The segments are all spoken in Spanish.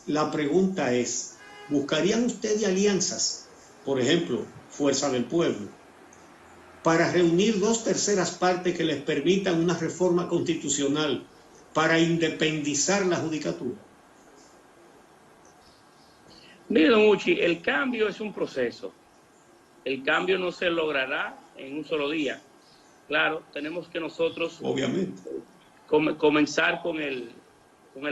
La pregunta es, ¿buscarían ustedes alianzas, por ejemplo, Fuerza del Pueblo, para reunir 2/3 partes que les permitan una reforma constitucional para independizar la judicatura? Mire, don Uchi, el cambio es un proceso. El cambio no se logrará en un solo día. Claro, tenemos que nosotros Obviamente comenzar con el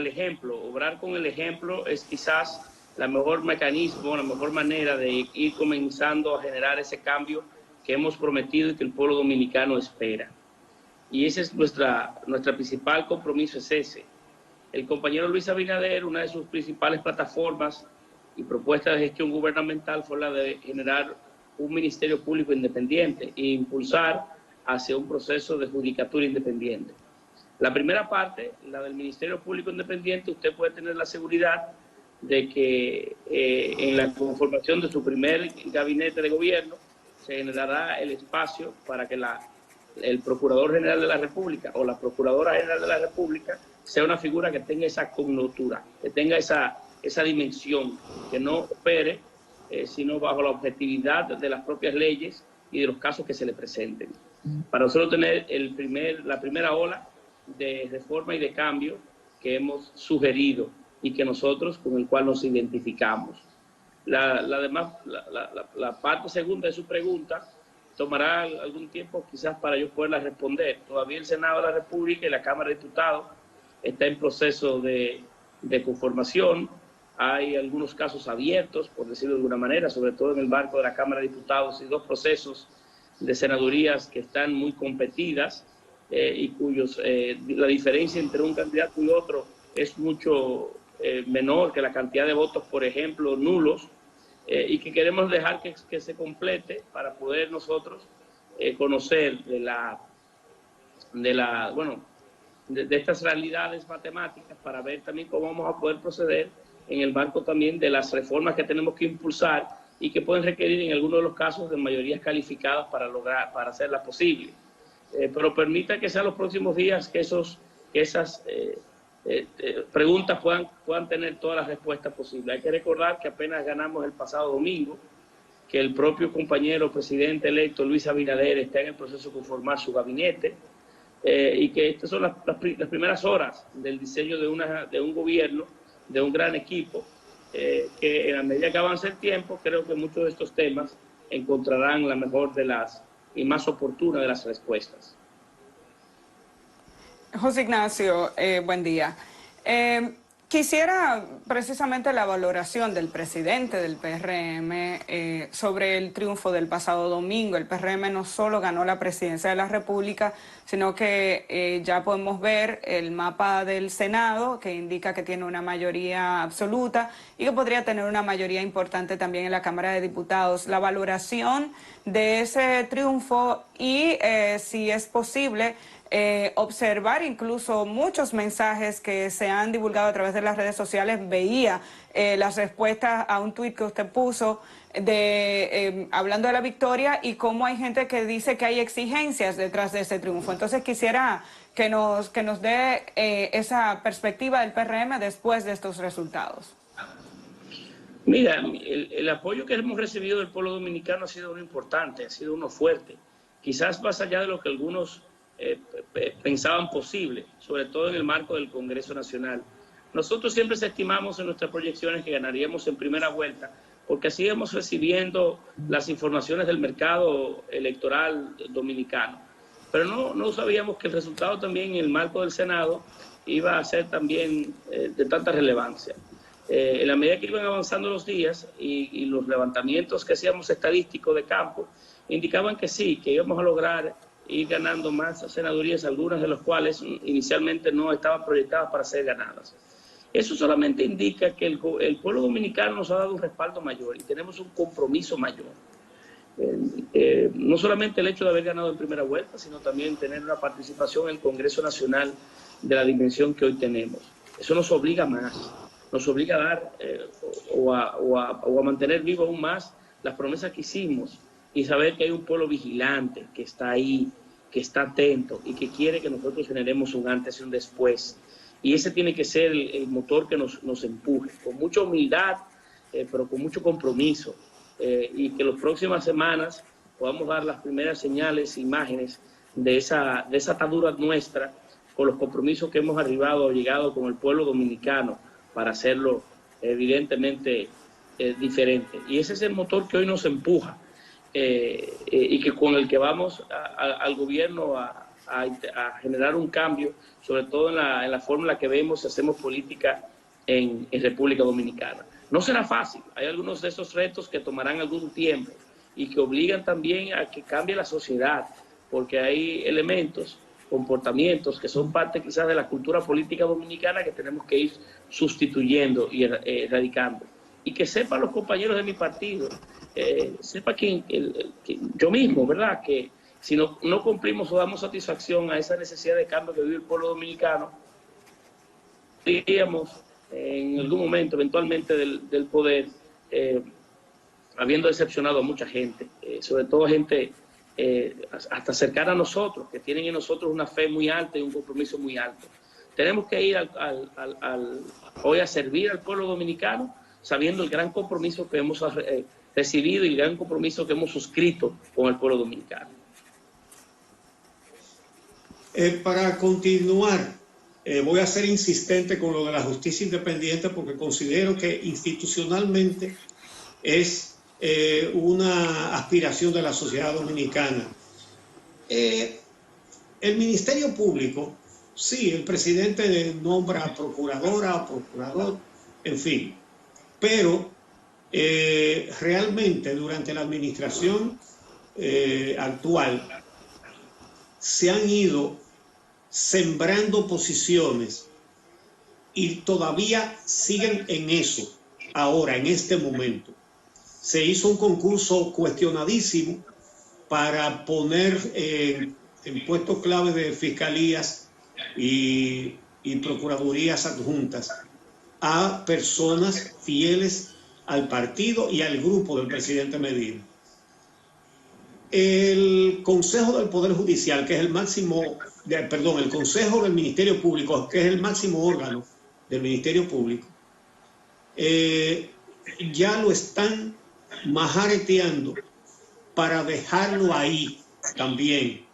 ejemplo. Obrar con el ejemplo es quizás la mejor mecanismo, la mejor manera de ir comenzando a generar ese cambio que hemos prometido y que el pueblo dominicano espera. Y ese es nuestra principal compromiso, es ese. El compañero Luis Abinader, una de sus principales plataformas y propuestas de gestión gubernamental fue la de generar un ministerio público independiente e impulsar hacia un proceso de judicatura independiente. La primera parte, la del Ministerio Público Independiente, usted puede tener la seguridad de que en la conformación de su primer gabinete de gobierno se generará el espacio para que el Procurador General de la República o la Procuradora General de la República sea una figura que tenga esa connotura, que tenga esa dimensión, que no opere sino bajo la objetividad de las propias leyes y de los casos que se le presenten. Para nosotros tener la primera ola de reforma y de cambio que hemos sugerido y que nosotros con el cual nos identificamos. La parte segunda de su pregunta tomará algún tiempo quizás para yo poderla responder. Todavía el Senado de la República y la Cámara de Diputados está en proceso de conformación. Hay algunos casos abiertos, por decirlo de alguna manera, sobre todo en el marco de la Cámara de Diputados, y 2 procesos de senadurías que están muy competidas y cuyos la diferencia entre un candidato y otro es mucho menor que la cantidad de votos, por ejemplo, nulos, y que queremos dejar que se complete para poder nosotros conocer de estas realidades matemáticas, para ver también cómo vamos a poder proceder en el marco también de las reformas que tenemos que impulsar y que pueden requerir en algunos de los casos de mayorías calificadas para hacerlas posibles. Pero permita que sean los próximos días que esas preguntas puedan tener todas las respuestas posibles. Hay que recordar que apenas ganamos el pasado domingo, que el propio compañero presidente electo Luis Abinader está en el proceso de conformar su gabinete, y que estas son las primeras horas del diseño de un gobierno, de un gran equipo, que en la medida que avance el tiempo, creo que muchos de estos temas encontrarán la mejor y más oportuna de las respuestas. José Ignacio, buen día. Quisiera precisamente la valoración del presidente del PRM sobre el triunfo del pasado domingo. El PRM no solo ganó la presidencia de la República, sino que ya podemos ver el mapa del Senado, que indica que tiene una mayoría absoluta y que podría tener una mayoría importante también en la Cámara de Diputados. La valoración de ese triunfo y si es posible observar incluso muchos mensajes que se han divulgado a través de las redes sociales. Veía las respuestas a un tuit que usted puso hablando de la victoria y cómo hay gente que dice que hay exigencias detrás de ese triunfo. Entonces quisiera que nos dé esa perspectiva del PRM después de estos resultados. Mira, el apoyo que hemos recibido del pueblo dominicano ha sido uno importante, ha sido uno fuerte, quizás más allá de lo que algunos pensaban posible, sobre todo en el marco del Congreso Nacional. Nosotros siempre estimamos en nuestras proyecciones que ganaríamos en primera vuelta, porque así íbamos recibiendo las informaciones del mercado electoral dominicano. Pero no sabíamos que el resultado también en el marco del Senado iba a ser también de tanta relevancia. En la medida que iban avanzando los días y los levantamientos que hacíamos estadísticos de campo indicaban que sí, que íbamos a lograr ir ganando más senadurías, algunas de las cuales inicialmente no estaban proyectadas para ser ganadas. Eso solamente indica que el pueblo dominicano nos ha dado un respaldo mayor y tenemos un compromiso mayor. No solamente el hecho de haber ganado en primera vuelta, sino también tener una participación en el Congreso Nacional de la dimensión que hoy tenemos. Eso nos obliga más, nos obliga a dar o a mantener vivo aún más las promesas que hicimos, y saber que hay un pueblo vigilante que está ahí, que está atento y que quiere que nosotros generemos un antes y un después. y ese tiene que ser el motor que nos empuje, con mucha humildad, pero con mucho compromiso, y que las próximas semanas podamos dar las primeras señales, imágenes de esa atadura nuestra con los compromisos que hemos llegado con el pueblo dominicano para hacerlo evidentemente diferente. Y ese es el motor que hoy nos empuja, y que con el que vamos al gobierno a generar un cambio, sobre todo en la forma en la que vemos y hacemos política en República Dominicana. No será fácil, hay algunos de esos retos que tomarán algún tiempo y que obligan también a que cambie la sociedad, porque hay elementos, comportamientos que son parte quizás de la cultura política dominicana que tenemos que ir sustituyendo y erradicando. Y que sepan los compañeros de mi partido, sepa que yo mismo, ¿verdad?, que si no cumplimos o damos satisfacción a esa necesidad de cambio que vive el pueblo dominicano, diríamos en algún momento, eventualmente, del poder, habiendo decepcionado a mucha gente, sobre todo gente hasta cercana a nosotros, que tienen en nosotros una fe muy alta y un compromiso muy alto. Tenemos que ir hoy a servir al pueblo dominicano, sabiendo el gran compromiso que hemos recibido y el gran compromiso que hemos suscrito con el pueblo dominicano. Para continuar, voy a ser insistente con lo de la justicia independiente porque considero que institucionalmente es una aspiración de la sociedad dominicana. El Ministerio Público, sí, el presidente nombra procuradora, procurador, en fin, pero realmente durante la administración actual se han ido sembrando posiciones y todavía siguen en eso ahora, en este momento. Se hizo un concurso cuestionadísimo para poner en puestos clave de fiscalías y procuradurías adjuntas a personas fieles al partido y al grupo del presidente Medina. El Consejo del Poder Judicial, que es el máximo, el Consejo del Ministerio Público, que es el máximo órgano del Ministerio Público, ya lo están majareteando para dejarlo ahí también.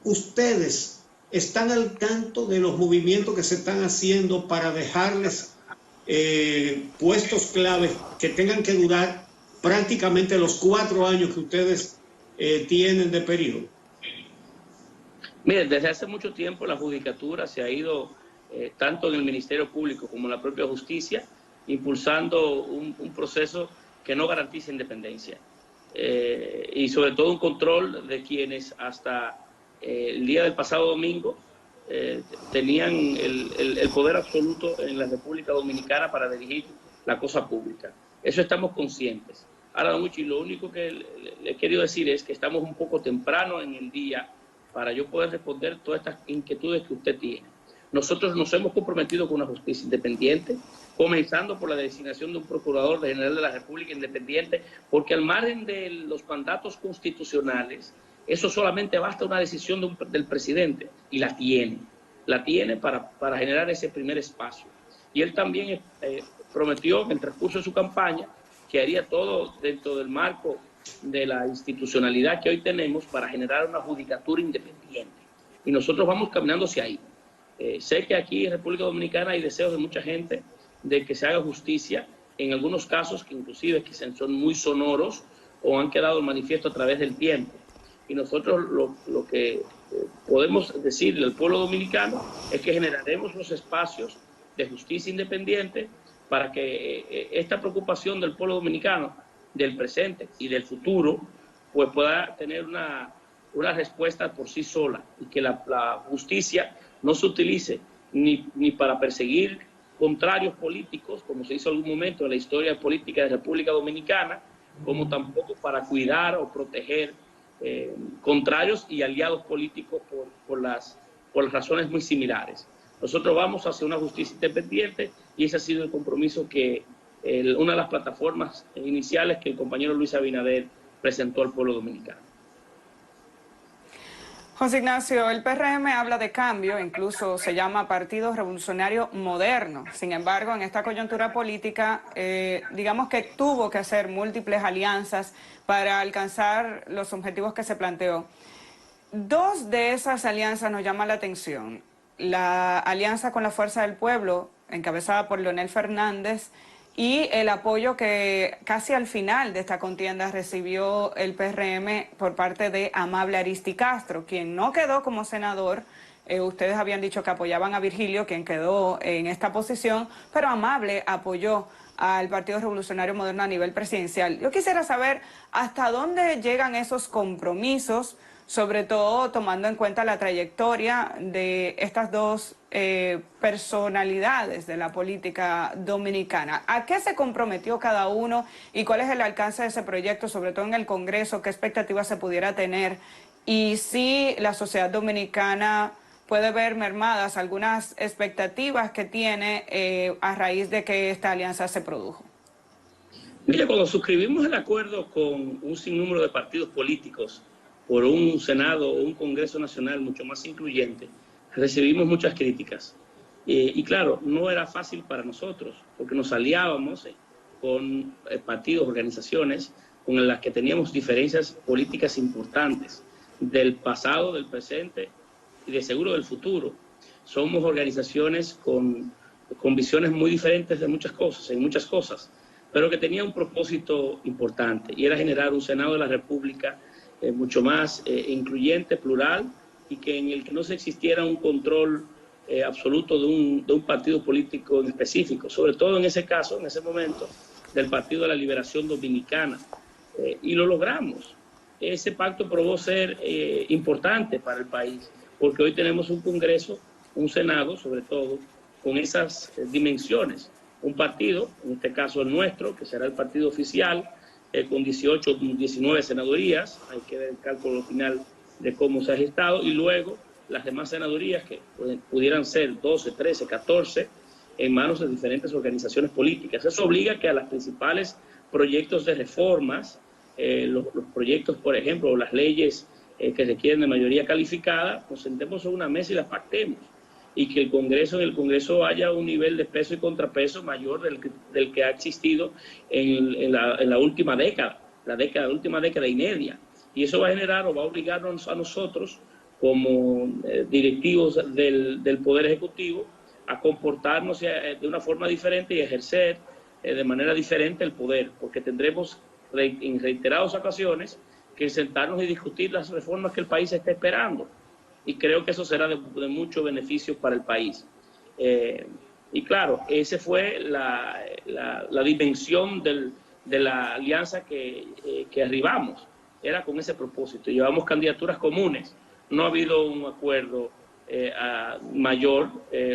¿Ustedes están al tanto de los movimientos que se están haciendo para dejarles puestos claves que tengan que durar prácticamente los 4 años que ustedes tienen de periodo? Miren, desde hace mucho tiempo la judicatura se ha ido, tanto en el Ministerio Público como en la propia justicia, impulsando un proceso que no garantiza independencia. Y sobre todo un control de quienes hasta el día del pasado domingo tenían el poder absoluto en la República Dominicana para dirigir la cosa pública. Eso estamos conscientes. Ahora, mucho, y lo único que le he querido decir es que estamos un poco temprano en el día para yo poder responder todas estas inquietudes que usted tiene. Nosotros nos hemos comprometido con una justicia independiente, comenzando por la designación de un procurador general de la República independiente, porque al margen de los mandatos constitucionales, eso solamente basta una decisión del presidente, y la tiene para generar ese primer espacio. Y él también prometió en el transcurso de su campaña que haría todo dentro del marco de la institucionalidad que hoy tenemos para generar una judicatura independiente. Y nosotros vamos caminando hacia ahí. Sé que aquí en República Dominicana hay deseos de mucha gente de que se haga justicia, en algunos casos que inclusive son muy sonoros o han quedado manifiesto a través del tiempo. Y nosotros lo que podemos decirle al pueblo dominicano es que generaremos los espacios de justicia independiente para que esta preocupación del pueblo dominicano, del presente y del futuro, pues pueda tener una respuesta por sí sola, y que la justicia no se utilice ni para perseguir contrarios políticos, como se hizo en algún momento en la historia política de República Dominicana, como tampoco para cuidar o proteger contrarios y aliados políticos por las razones muy similares. Nosotros vamos hacia una justicia independiente, y ese ha sido el compromiso que una de las plataformas iniciales que el compañero Luis Abinader presentó al pueblo dominicano. José Ignacio, el PRM habla de cambio, incluso se llama Partido Revolucionario Moderno. Sin embargo, en esta coyuntura política, digamos que tuvo que hacer múltiples alianzas para alcanzar los objetivos que se planteó. Dos de esas alianzas nos llaman la atención. La alianza con la Fuerza del Pueblo, encabezada por Leonel Fernández, y el apoyo que casi al final de esta contienda recibió el PRM por parte de Amable Aristicastro, quien no quedó como senador. Ustedes habían dicho que apoyaban a Virgilio, quien quedó en esta posición, pero Amable apoyó al Partido Revolucionario Moderno a nivel presidencial. Yo quisiera saber hasta dónde llegan esos compromisos, sobre todo tomando en cuenta la trayectoria de estas dos personalidades de la política dominicana. ¿A qué se comprometió cada uno y cuál es el alcance de ese proyecto, sobre todo en el Congreso? ¿Qué expectativas se pudiera tener? Y si la sociedad dominicana puede ver mermadas algunas expectativas que tiene a raíz de que esta alianza se produjo. Mire, cuando suscribimos el acuerdo con un sinnúmero de partidos políticos por un Senado o un Congreso Nacional mucho más incluyente, recibimos muchas críticas. Y claro, no era fácil para nosotros, porque nos aliábamos con partidos, organizaciones con las que teníamos diferencias políticas importantes del pasado, del presente y de seguro del futuro. Somos organizaciones con visiones muy diferentes de muchas cosas, pero que tenían un propósito importante, y era generar un Senado de la República mucho más incluyente, plural, y que en el que no se existiera un control absoluto de un partido político en específico, sobre todo en ese caso, en ese momento, del Partido de la Liberación Dominicana. Y lo logramos. Ese pacto probó ser importante para el país, porque hoy tenemos un Congreso, un Senado, sobre todo, con esas dimensiones. Un partido, en este caso el nuestro, que será el partido oficial, con 18, 19 senadurías, hay que ver el cálculo final de cómo se ha gestado, y luego las demás senadurías, que pudieran ser 12, 13, 14, en manos de diferentes organizaciones políticas. Eso obliga a que a los principales proyectos de reformas, los proyectos, por ejemplo, o las leyes que requieren de mayoría calificada, nos sentemos en una mesa y las pactemos, y que en el Congreso haya un nivel de peso y contrapeso mayor del que ha existido en la última década, la última década y media. Y eso va a generar o va a obligarnos a nosotros, como directivos del Poder Ejecutivo, a comportarnos de una forma diferente y ejercer de manera diferente el poder, porque tendremos en reiteradas ocasiones que sentarnos y discutir las reformas que el país está esperando. Y creo que eso será de mucho beneficio para el país. Y claro, esa fue la dimensión de la alianza que arribamos. Era con ese propósito. Llevamos candidaturas comunes. No ha habido un acuerdo mayor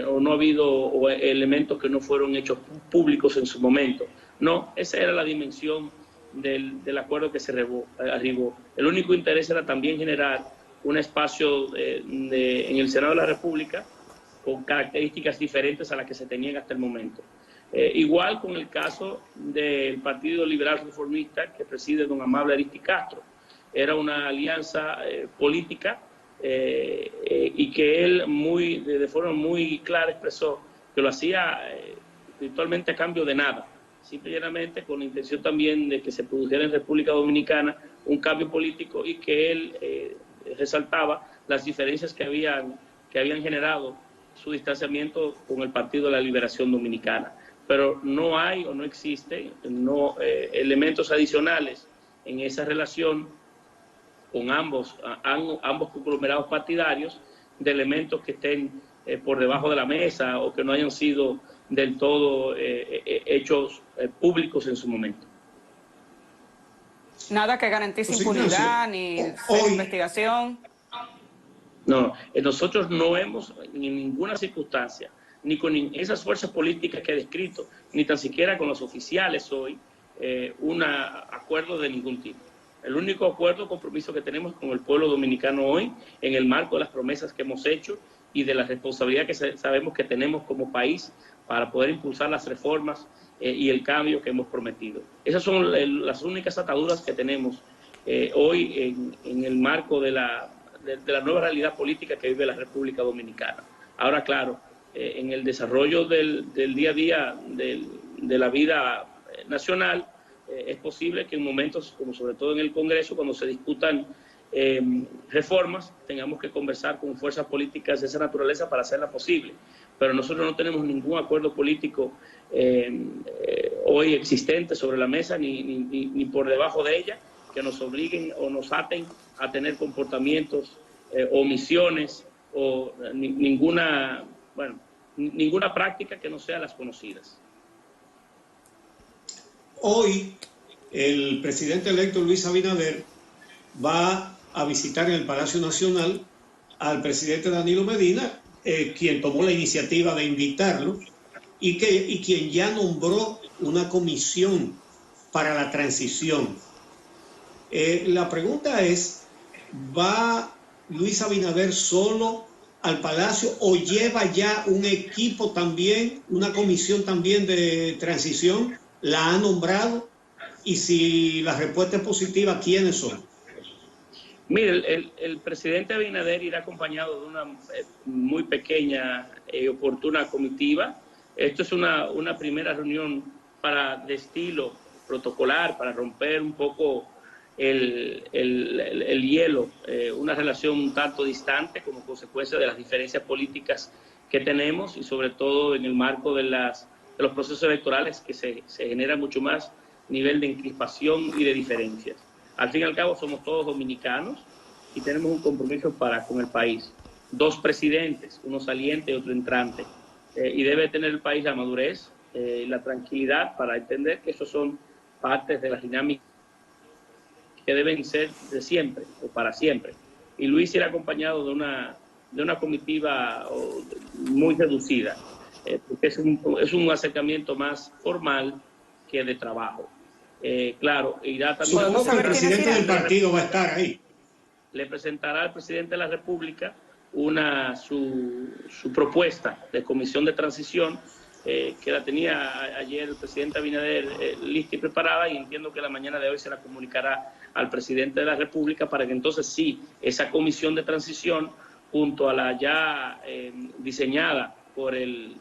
o no ha habido elementos que no fueron hechos públicos en su momento. No, esa era la dimensión del acuerdo que se arribó. El único interés era también generar un espacio en el Senado de la República con características diferentes a las que se tenían hasta el momento. Igual con el caso del Partido Liberal Reformista que preside don Amable Aristicastro. Era una alianza política y que él de forma muy clara expresó que lo hacía virtualmente a cambio de nada, simplemente con la intención también de que se produjera en República Dominicana un cambio político, y que él resaltaba las diferencias que habían generado su distanciamiento con el Partido de la Liberación Dominicana. Pero no hay o no existen elementos adicionales en esa relación con ambos conglomerados partidarios, de elementos que estén por debajo de la mesa o que no hayan sido del todo hechos públicos en su momento. Nada que garantice impunidad ni investigación. No, nosotros no hemos en ninguna circunstancia, ni con esas fuerzas políticas que he descrito, ni tan siquiera con los oficiales hoy, un acuerdo de ningún tipo. El único acuerdo o compromiso que tenemos con el pueblo dominicano hoy, en el marco de las promesas que hemos hecho y de la responsabilidad que sabemos que tenemos como país para poder impulsar las reformas y el cambio que hemos prometido. Esas son las únicas ataduras que tenemos hoy en el marco de de la nueva realidad política que vive la República Dominicana. Ahora, claro, en el desarrollo del día a día de la vida nacional, es posible que en momentos, como sobre todo en el Congreso, cuando se discutan reformas, tengamos que conversar con fuerzas políticas de esa naturaleza para hacerla posible. Pero nosotros no tenemos ningún acuerdo político hoy existente sobre la mesa, ni por debajo de ella, que nos obliguen o nos aten a tener comportamientos, omisiones o ninguna práctica que no sea las conocidas. Hoy el presidente electo Luis Abinader va a visitar en el Palacio Nacional al presidente Danilo Medina, quien tomó la iniciativa de invitarlo y quien ya nombró una comisión para la transición. La pregunta es, ¿va Luis Abinader solo al Palacio o lleva ya un equipo también, una comisión también de transición? ¿La ha nombrado? Y si la respuesta es positiva, ¿quiénes son? Mire, el presidente Abinader irá acompañado de una muy pequeña y oportuna comitiva. Esto es una primera reunión de estilo protocolar, para romper un poco el hielo, una relación un tanto distante como consecuencia de las diferencias políticas que tenemos y sobre todo en el marco de los procesos electorales, que se genera mucho más nivel de encrispación y de diferencias. Al fin y al cabo somos todos dominicanos y tenemos un compromiso con el país. Dos presidentes, uno saliente y otro entrante. Y debe tener el país la madurez y la tranquilidad para entender que esos son partes de las dinámicas que deben ser de siempre o para siempre. Y Luis irá acompañado de una comitiva muy reducida, porque es un acercamiento más formal que de trabajo. Claro, irá también... Supongo que el presidente del partido va a estar ahí. Le presentará al presidente de la República su propuesta de comisión de transición, que la tenía ayer el presidente Abinader lista y preparada, y entiendo que la mañana de hoy se la comunicará al presidente de la República para que entonces sí, esa comisión de transición, junto a la ya diseñada por el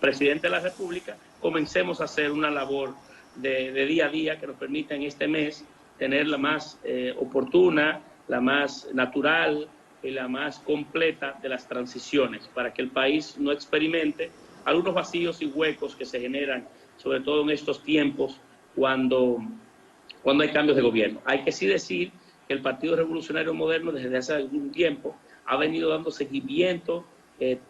presidente de la República, comencemos a hacer una labor de día a día que nos permita en este mes tener la más oportuna, la más natural y la más completa de las transiciones, para que el país no experimente algunos vacíos y huecos que se generan, sobre todo en estos tiempos cuando hay cambios de gobierno. Hay que sí decir que el Partido Revolucionario Moderno desde hace algún tiempo ha venido dando seguimiento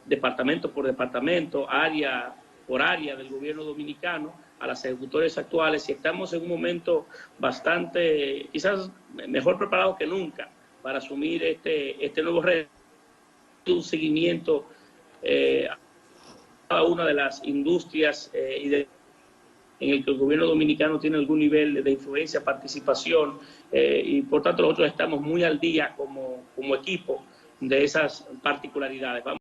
departamento por departamento, área por área del gobierno dominicano a las ejecutores actuales, y estamos en un momento bastante, quizás mejor preparado que nunca para asumir este nuevo reto, un seguimiento a cada una de las industrias en el que el gobierno dominicano tiene algún nivel de influencia, participación, y por tanto nosotros estamos muy al día como equipo de esas particularidades.